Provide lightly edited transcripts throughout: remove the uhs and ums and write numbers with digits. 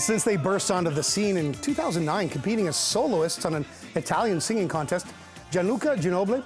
since they burst onto the scene in 2009, competing as soloists on an Italian singing contest, Gianluca Ginobili,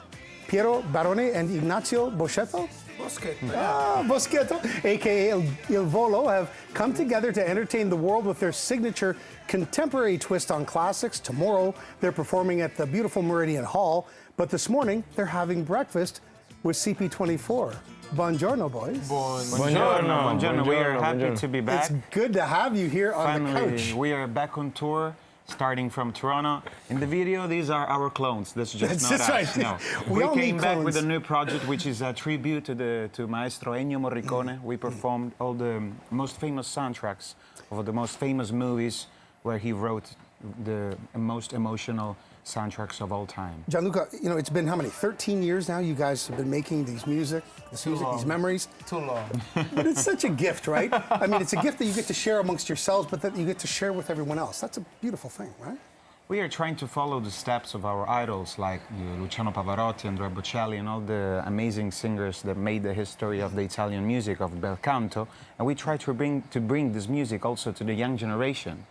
Piero Barone, and Ignazio Boschetto, Boschetto, aka Il Volo, have come together to entertain the world with their signature contemporary twist on classics. Tomorrow, they're performing at the beautiful Meridian Hall, but this morning, they're having breakfast with CP24. Buongiorno, boys. Buongiorno. We are happy to be back. It's good to have you here on the couch. We are back on tour, starting from Toronto. In the video, these are our clones. That's just not us. Right. No. We came back with a new project, which is a tribute to Maestro Ennio Morricone. We performed all the most famous soundtracks of the most famous movies where he wrote the most emotional soundtracks of all time. Gianluca, you know, it's been how many? 13 years now you guys have been making these these memories. Too long. But it's such a gift, right? I mean, it's a gift that you get to share amongst yourselves, but that you get to share with everyone else. That's a beautiful thing, right? We are trying to follow the steps of our idols like Luciano Pavarotti, Andrea Bocelli, and all the amazing singers that made the history of the Italian music of bel canto, and we try to bring this music also to the young generation.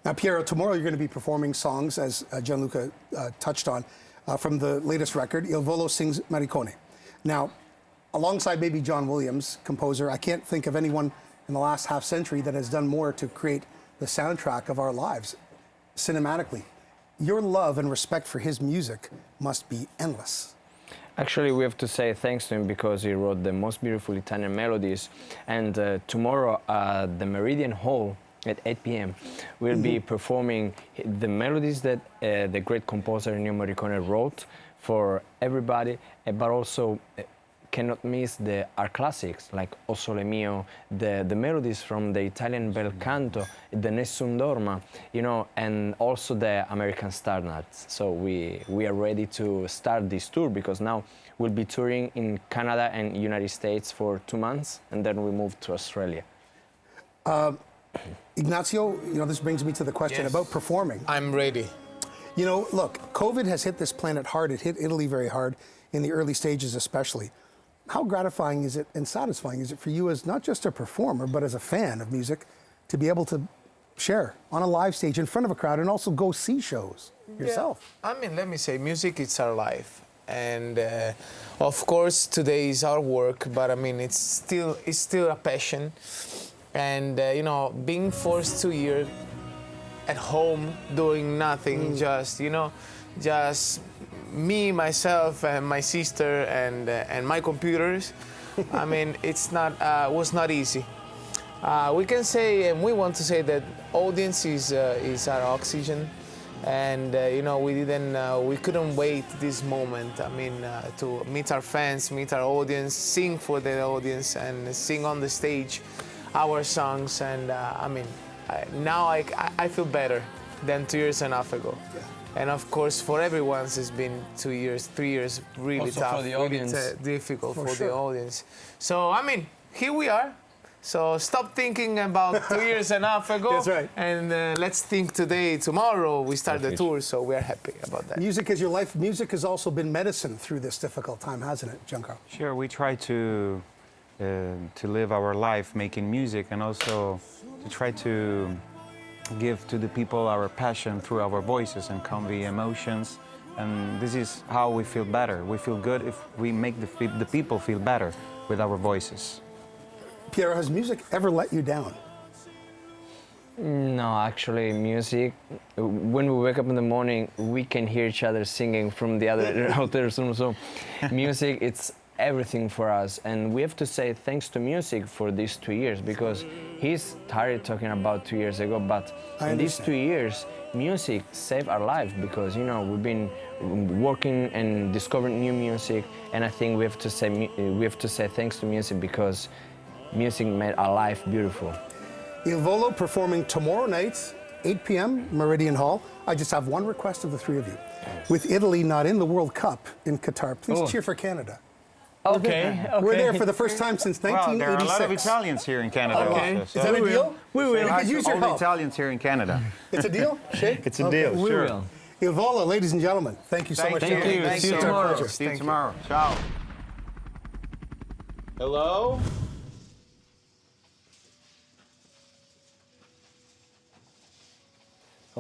Now, Piero, tomorrow you're going to be performing songs, as Gianluca touched on, from the latest record, Il Volo Sings Morricone. Now, alongside maybe John Williams, composer, I can't think of anyone in the last half century that has done more to create the soundtrack of our lives, cinematically. Your love and respect for his music must be endless. Actually, we have to say thanks to him because he wrote the most beautiful Italian melodies. And tomorrow at the Meridian Hall, at 8 p.m. we'll be performing the melodies that the great composer Ennio Morricone wrote for everybody, but also cannot miss our classics like O Sole Mio, the melodies from the Italian bel canto, the Nessun Dorma, you know, and also the American standards. So we are ready to start this tour because now we'll be touring in Canada and United States for 2 months, and then we move to Australia. Ignazio, you know, this brings me to the question about performing. I'm ready. You know, look, COVID has hit this planet hard. It hit Italy very hard in the early stages especially. How gratifying is it and satisfying is it for you as not just a performer, but as a fan of music, to be able to share on a live stage in front of a crowd and also go see shows yourself? Yeah. I mean, let me say, music is our life. And of course, today is our work, but I mean, it's still a passion. And, you know, being forced 2 years at home doing nothing, just me, myself, and my sister, and my computers. I mean, was not easy. We can say, and we want to say that audience is our oxygen. And, you know, we couldn't wait this moment. I mean, to meet our fans, meet our audience, sing for the audience, and sing on the stage our songs, and I mean, now I feel better than 2 years and a half ago. Yeah. And of course, for everyone, it's been 2 years, 3 years, really also tough, for the audience. really difficult for the audience. So I mean, here we are. So stop thinking about 2 years and a half ago. That's right. And let's think today, tomorrow we start the tour. So we are happy about that. Music is your life. Music has also been medicine through this difficult time, hasn't it, Giancarlo? Sure, we try to live our life making music and also to try to give to the people our passion through our voices and convey emotions. And this is how we feel better. We feel good if we make the people feel better with our voices. Piero, has music ever let you down? No, actually, music, when we wake up in the morning, we can hear each other singing from the other room. So music, it's everything for us, and we have to say thanks to music for these 2 years because he started talking about 2 years ago, but in these 2 years music saved our lives because, you know, we've been working and discovering new music, and I think we have to say thanks to music because music made our life beautiful. Il Volo performing tomorrow night, 8 p.m., Meridian Hall. I just have one request of the three of you. With Italy not in the World Cup in Qatar, please cheer for Canada. Okay. We're there for the first time since 1986. Well, there are a lot of Italians here in Canada. Okay. Also, Is that a deal? We will. I could use your all the help. Italians here in Canada. It's a deal? Shake? It's a deal, sure. We will. Il Volo, ladies and gentlemen, thank you so much. Thank you. Thank See you you. tomorrow. See you tomorrow. Ciao. Hello?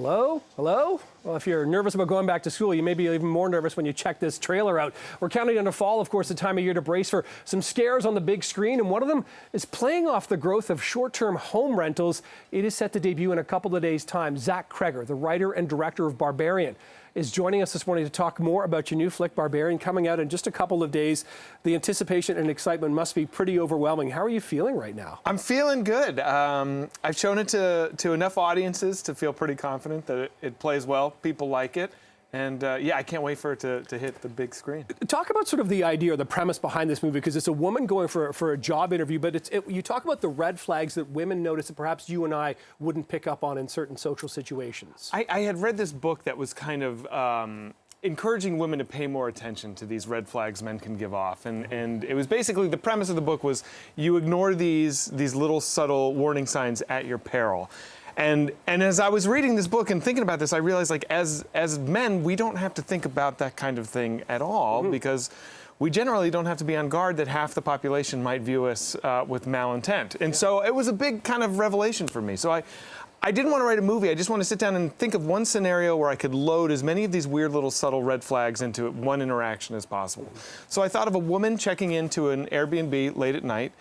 Hello? Hello? Well, if you're nervous about going back to school, you may be even more nervous when you check this trailer out. We're counting down to fall, of course, the time of year to brace for some scares on the big screen, and one of them is playing off the growth of short-term home rentals. It is set to debut in a couple of days' time. Zach Kreger, the writer and director of Barbarian, is joining us this morning to talk more about your new flick, Barbarian, coming out in just a couple of days. The anticipation and excitement must be pretty overwhelming. How are you feeling right now? I'm feeling good. I've shown it to enough audiences to feel pretty confident that it plays well. People like it. And yeah, I can't wait for it to hit the big screen. Talk about sort of the idea or the premise behind this movie, because it's a woman going for a job interview, but you talk about the red flags that women notice that perhaps you and I wouldn't pick up on in certain social situations. I had read this book that was kind of encouraging women to pay more attention to these red flags men can give off. And it was basically, the premise of the book was you ignore these little subtle warning signs at your peril. And as I was reading this book and thinking about this, I realized, like, as men, we don't have to think about that kind of thing at all, because we generally don't have to be on guard that half the population might view us with malintent. And so it was a big kind of revelation for me. So I didn't want to write a movie. I just want to sit down and think of one scenario where I could load as many of these weird little subtle red flags into one interaction as possible. So I thought of a woman checking into an Airbnb late at night.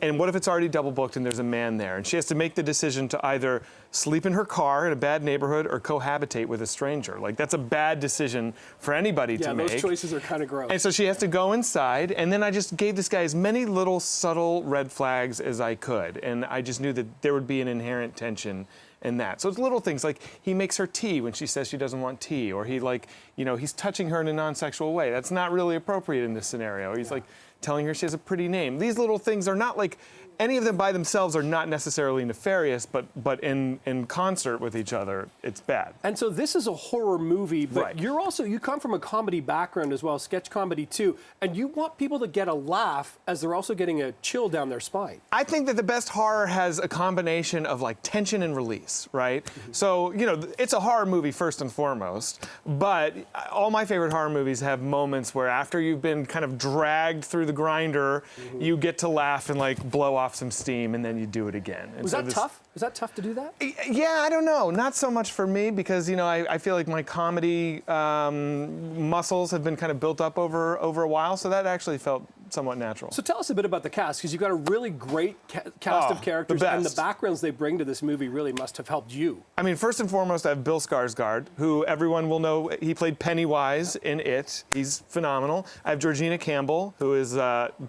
And what if it's already double booked and there's a man there? And she has to make the decision to either sleep in her car in a bad neighborhood or cohabitate with a stranger. Like, that's a bad decision for anybody to make. Yeah, those choices are kind of gross. And so she has to go inside, and then I just gave this guy as many little subtle red flags as I could. And I just knew that there would be an inherent tension in that. So it's little things like he makes her tea when she says she doesn't want tea, or he, like, you know, he's touching her in a non-sexual way. That's not really appropriate in this scenario. He's like telling her she has a pretty name. These little things are not like, any of them by themselves are not necessarily nefarious, but in concert with each other, it's bad. And so this is a horror movie, but Right. you come from a comedy background as well, sketch comedy too, and you want people to get a laugh as they're also getting a chill down their spine. I think that the best horror has a combination of, like, tension and release, right? So, you know, it's a horror movie first and foremost, but all my favorite horror movies have moments where after you've been kind of dragged through the grinder, you get to laugh and, like, blow off some steam, and then you do it again. And Was that tough? Was that tough to do that? Yeah, I don't know. Not so much for me, because, you know, I feel like my comedy muscles have been kind of built up over a while, so that actually felt somewhat natural. So tell us a bit about the cast, because you've got a really great cast of characters, and the backgrounds they bring to this movie really must have helped you. I mean, first and foremost, I have Bill Skarsgård, who everyone will know. He played Pennywise in It. He's phenomenal. I have Georgina Campbell, who is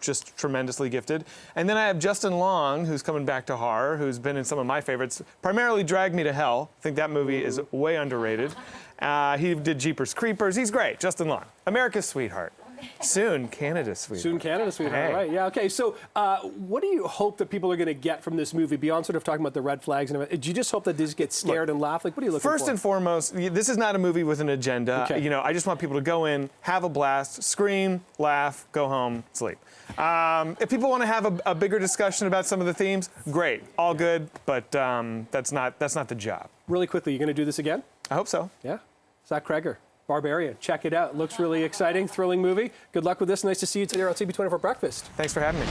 just tremendously gifted. And then I have Justin Long, who's coming back to horror, who's been in some of my favorites, primarily Drag Me to Hell. I think that movie is way underrated. He did Jeepers Creepers. He's great. Justin Long, America's sweetheart. Soon, Canada's sweetheart. Soon Canada's sweetheart, Hey. right? Yeah, okay. So what do you hope that people are going to get from this movie, beyond sort of talking about the red flags and everything? Do you just hope that they just get scared and laugh? Like, what are you looking for? First and foremost, this is not a movie with an agenda. Okay. You know, I just want people to go in, have a blast, scream, laugh, go home, sleep. If people want to have a bigger discussion about some of the themes, great, all good, but that's not the job. Really quickly, you going to do this again? I hope so. Yeah. Zach Kreger, Barbarian. Check it out. Looks really exciting, thrilling movie. Good luck with this. Nice to see you today on CP24 Breakfast. Thanks for having me.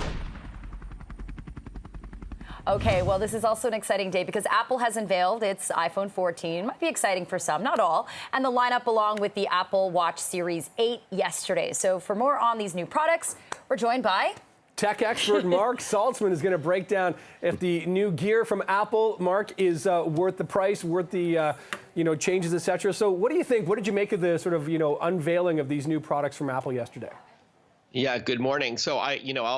Okay, well, this is also an exciting day because Apple has unveiled its iPhone 14. Might be exciting for some, not all. And the lineup along with the Apple Watch Series 8 yesterday. So for more on these new products, we're joined by Tech expert Mark Saltzman is going to break down if the new gear from Apple, Mark, is worth the price, worth the changes, etc. So what do you think? What did you make of the sort of unveiling of these new products from Apple yesterday? Yeah, good morning. So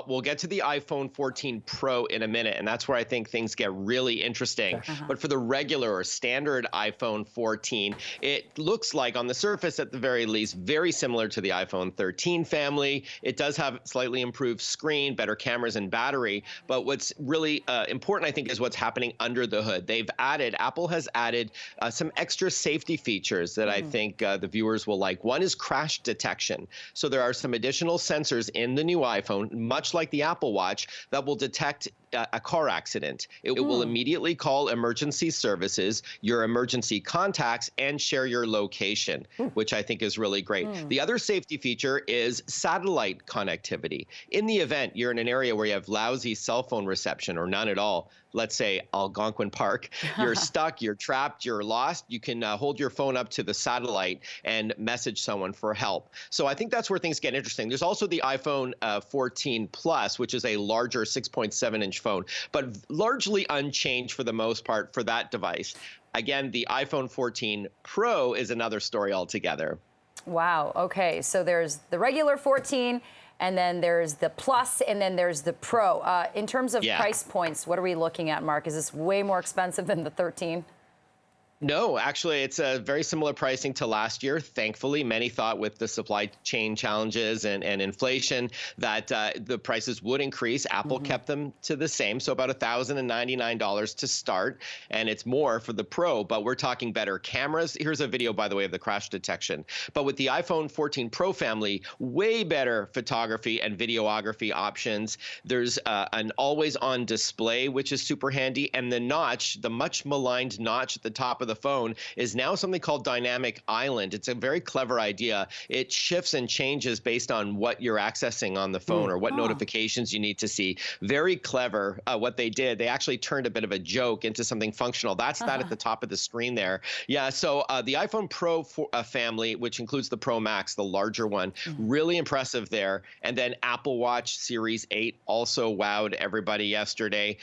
we'll get to the iPhone 14 Pro in a minute, and that's where I think things get really interesting. But for the regular or standard iPhone 14, it looks like, on the surface at the very least, very similar to the iPhone 13 family. It does have slightly improved screen, better cameras and battery. But what's really important, I think, is what's happening under the hood. Apple has added some extra safety features that I think the viewers will like. One is crash detection. So there are some additional sensors in the new iPhone, much like the Apple Watch, that will detect a car accident. It will immediately call emergency services, your emergency contacts, and share your location, which I think is really great. The other safety feature is satellite connectivity. In the event you're in an area where you have lousy cell phone reception or none at all, let's say Algonquin Park, you're stuck, you're trapped, you're lost, you can hold your phone up to the satellite and message someone for help. So I think that's where things get interesting. There's also the iPhone 14 Plus, which is a larger 6.7-inch phone, but largely unchanged for the most part for that device. Again, the iPhone 14 Pro is another story altogether. Wow. Okay. So there's the regular 14, and then there's the Plus, and then there's the Pro. In terms of price points, what are we looking at, Mark? Is this way more expensive than the 13? No, actually, it's a very similar pricing to last year. Thankfully, many thought with the supply chain challenges and inflation that the prices would increase. Apple kept them to the same, so about $1,099 to start, and it's more for the Pro, but we're talking better cameras. Here's a video, by the way, of the crash detection. But with the iPhone 14 Pro family, way better photography and videography options. There's an always-on display, which is super handy, and the notch, the much maligned notch at the top of the phone is now something called Dynamic Island. It's a very clever idea. It shifts and changes based on what you're accessing on the phone or what notifications you need to see. Very clever what they did. They actually turned a bit of a joke into something functional. That's that at the top of the screen there. Yeah, so the iPhone Pro family, which includes the Pro Max, the larger one, really impressive there. And then Apple Watch Series 8 also wowed everybody yesterday.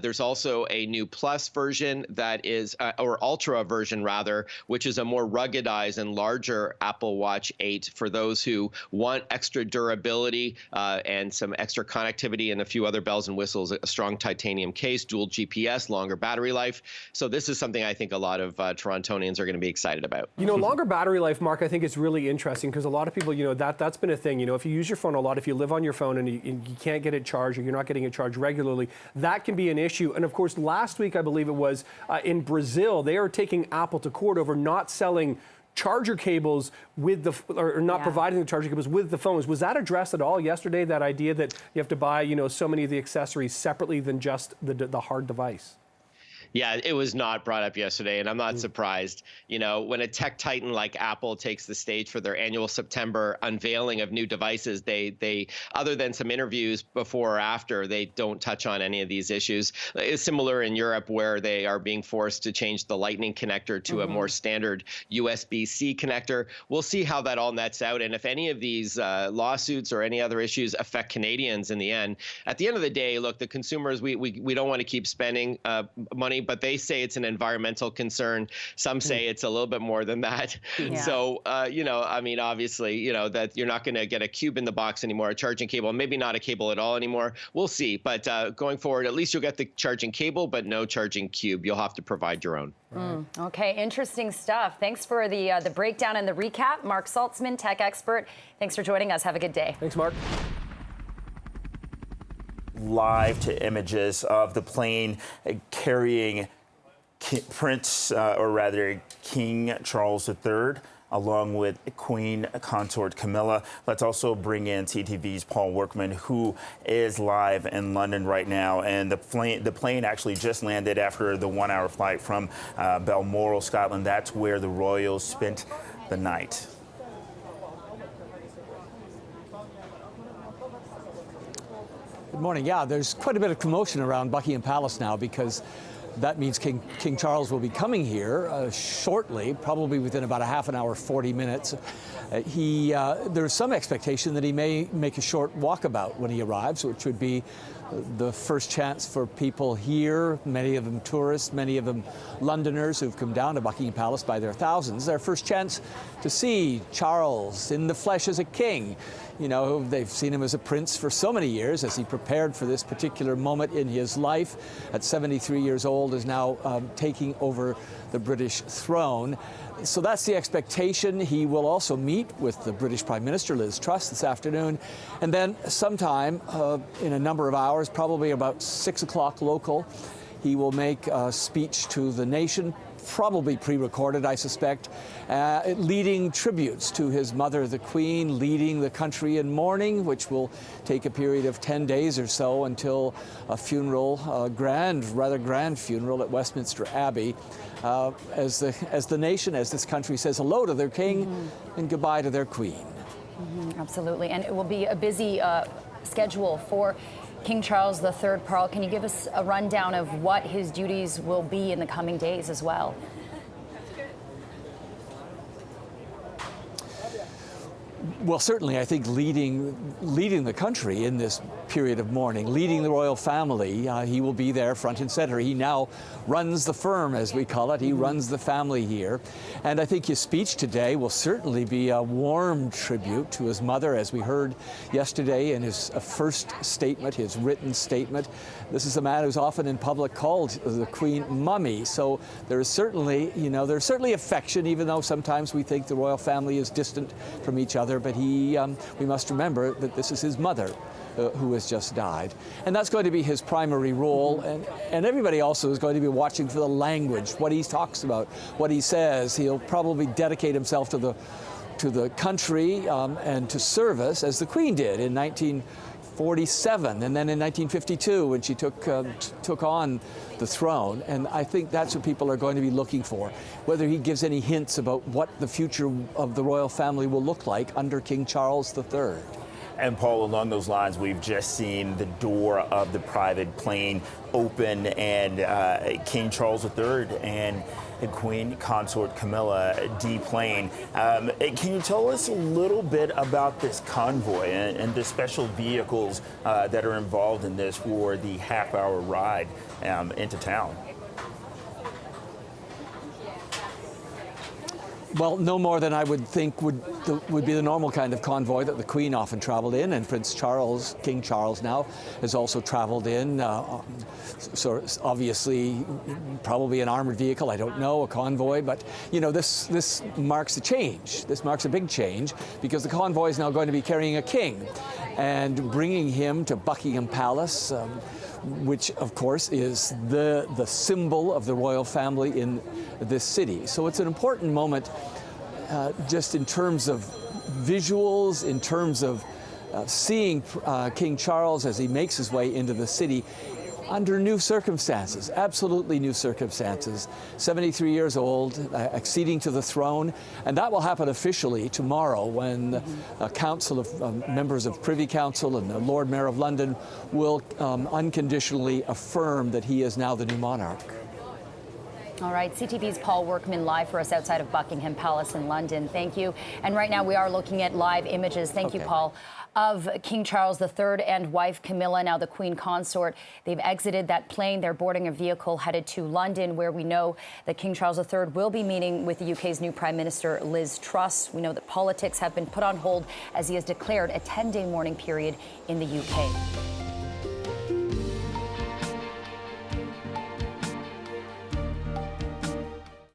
There's also a new Plus version that is, or Ultra version rather, which is a more ruggedized and larger Apple Watch 8 for those who want extra durability and some extra connectivity and a few other bells and whistles, a strong titanium case, dual GPS, longer battery life. So this is something I think a lot of Torontonians are going to be excited about. You know, longer battery life, Mark, I think is really interesting because a lot of people, you know, that's been a thing. You know, if you use your phone a lot, if you live on your phone and you can't get it charged or you're not getting it charged regularly, that can be an issue. And of course, last week, I believe it was, in Brazil, they are taking Apple to court over not selling charger cables with the, or not providing the charger cables with the phones. Was that addressed at all yesterday, that idea that you have to buy, you know, so many of the accessories separately than just the hard device? Yeah, it was not brought up yesterday, and I'm not surprised. You know, when a tech titan like Apple takes the stage for their annual September unveiling of new devices, they other than some interviews before or after, they don't touch on any of these issues. It's similar in Europe where they are being forced to change the Lightning connector to a more standard USB-C connector. We'll see how that all nets out, and if any of these lawsuits or any other issues affect Canadians in the end. At the end of the day, look, the consumers, we don't want to keep spending money, but they say it's an environmental concern. Some say it's a little bit more than that. Yeah. So, you know, I mean, obviously, you know, that you're not going to get a cube in the box anymore, a charging cable, maybe not a cable at all anymore. We'll see. But going forward, at least you'll get the charging cable, but no charging cube. You'll have to provide your own. Okay, interesting stuff. Thanks for the breakdown and the recap. Mark Saltzman, tech expert. Thanks for joining us. Have a good day. Thanks, Mark. Live to images of the plane carrying King Charles III, along with Queen Consort Camilla. Let's also bring in CTV's Paul Workman, who is live in London right now. And the plane actually just landed after the 1-hour flight from Balmoral, Scotland. That's where the royals spent the night. Good morning. Yeah, there's quite a bit of commotion around Buckingham Palace now because that means King Charles will be coming here shortly, probably within about a half an hour, 40 minutes. There's some expectation that he may make a short walkabout when he arrives, which would be the first chance for people here, many of them tourists, many of them Londoners who've come down to Buckingham Palace by their thousands, their first chance to see Charles in the flesh as a king. You know, they've seen him as a prince for so many years as he prepared for this particular moment in his life. At 73 years old, is now taking over the British throne. So that's the expectation. He will also meet with the British Prime Minister, Liz Truss, this afternoon. And then sometime in a number of hours, probably about 6 o'clock local, he will make a speech to the nation, probably pre-recorded, I suspect, leading tributes to his mother, the Queen, leading the country in mourning, which will take a period of 10 days or so until a funeral, a rather grand funeral at Westminster Abbey, as the nation, as this country says hello to their king and goodbye to their queen. Absolutely, and it will be a busy schedule for King Charles III. Pearl, can you give us a rundown of what his duties will be in the coming days as well? Well, certainly, I think leading the country in this period of mourning, leading the royal family, he will be there front and center. He now runs the firm, as we call it. He runs the family here. And I think his speech today will certainly be a warm tribute to his mother, as we heard yesterday in his first statement, his written statement. This is a man who's often in public called the Queen Mummy. So there's certainly affection, even though sometimes we think the royal family is distant from each other. But we must remember that this is his mother who has just died. And that's going to be his primary role. And everybody also is going to be watching for the language, what he talks about, what he says. He'll probably dedicate himself to the country and to service, as the Queen did in 1947, and then in 1952 when she took on the throne. And I think that's what people are going to be looking for, whether he gives any hints about what the future of the royal family will look like under King Charles III. And Paul, along those lines, we've just seen the door of the private plane open, and King Charles III and Queen Consort Camilla deplane. Can you tell us a little bit about this convoy and the special vehicles that are involved in this for the half-hour ride into town? Well, no more than I would think would be the normal kind of convoy that the Queen often traveled in, and Prince Charles, King Charles now, has also traveled in. So obviously, probably an armored vehicle, I don't know, a convoy, but you know, this marks a change. This marks a big change, because the convoy is now going to be carrying a king and bringing him to Buckingham Palace, which of course is the symbol of the royal family in this city. So it's an important moment just in terms of visuals, in terms of seeing King Charles as he makes his way into the city under new circumstances, absolutely new circumstances. 73 years old, acceding to the throne, and that will happen officially tomorrow when a council of members of Privy Council and the Lord Mayor of London will unconditionally affirm that he is now the new monarch. All right, CTV's Paul Workman live for us outside of Buckingham Palace in London. Thank you. And right now we are looking at live images. Thank you, Paul, of King Charles III and wife Camilla, now the Queen Consort. They've exited that plane. They're boarding a vehicle headed to London, where we know that King Charles III will be meeting with the UK's new Prime Minister, Liz Truss. We know that politics have been put on hold as he has declared a 10-day mourning period in the UK.